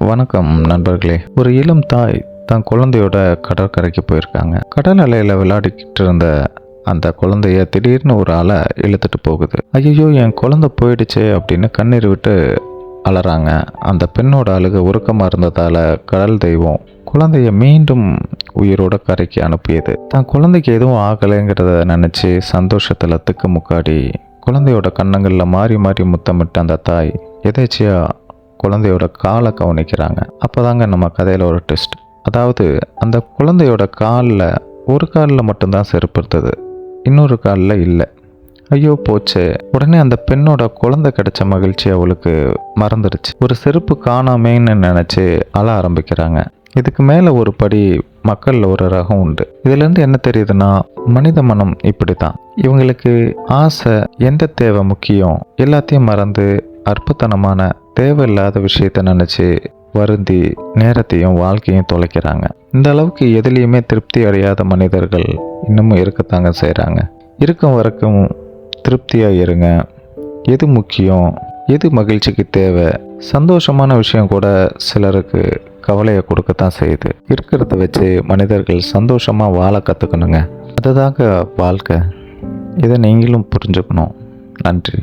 வணக்கம் நண்பர்களே. ஒரு இளம் தாய் தன் குழந்தையோட கடற்கரைக்கு போயிருக்காங்க. கடல் அலையில விளையாடிக்கிட்டு இருந்த அந்த குழந்தைய திடீர்னு ஒரு அலை இழுத்துட்டு போகுது. ஐயோ, என் குழந்தை போயிடுச்சே அப்படின்னு கண்ணீர் விட்டு அலறாங்க. அந்த பெண்ணோட அழுக உருக்கமா இருந்ததால கடல் தெய்வம் குழந்தைய மீண்டும் உயிரோட கரைக்கு அனுப்பியது. தான் குழந்தைக்கு எதுவும் ஆகலைங்கிறத நினைச்சு சந்தோஷத்துல திக்கு முக்காடி குழந்தையோட கண்ணங்கள்ல மாறி மாறி முத்தமிட்ட அந்த தாய் எதேச்சியா குழந்தையோட காலை கவனிக்கிறாங்க. அப்போதாங்க நம்ம கதையில் ஒரு ட்விஸ்ட். அதாவது அந்த குழந்தையோட காலில் ஒரு காலில் மட்டும்தான் செருப்பு இருந்தது, இன்னொரு காலில் இல்லை. ஐயோ போச்சே! உடனே அந்த பெண்ணோட குழந்தை கிடைச்ச மகிழ்ச்சி அவளுக்கு மறந்துடுச்சு. ஒரு செருப்பு காணாமேன்னு நினச்சி அழ ஆரம்பிக்கிறாங்க. இதுக்கு மேலே ஒரு படி மக்களில் ஒரு ரகம் உண்டு. இதுலேருந்து என்ன தெரியுதுன்னா, மனித மனம் இப்படி தான். இவங்களுக்கு ஆசை, எந்த தேவை முக்கியம் எல்லாத்தையும் மறந்து அற்புதமான தேவையில்லாத விஷயத்த நினச்சி வருந்தி நேரத்தையும் வாழ்க்கையும் தொலைக்கிறாங்க. இந்த அளவுக்கு எதுலேயுமே திருப்தி அடையாத மனிதர்கள் இன்னமும் இருக்கத்தாங்க செய்கிறாங்க. இருக்கும் வரைக்கும் திருப்தியாக இருங்க. எது முக்கியம், எது மகிழ்ச்சிக்கு தேவை, சந்தோஷமான விஷயம் கூட சிலருக்கு கவலையை கொடுக்கத்தான் செய்யுது. இருக்கிறத வச்சு மனிதர்கள் சந்தோஷமாக வாழ கற்றுக்கணுங்க. அதுதாங்க வாழ்க்கை. இதை நீங்களும் புரிஞ்சுக்கணும். நன்றி.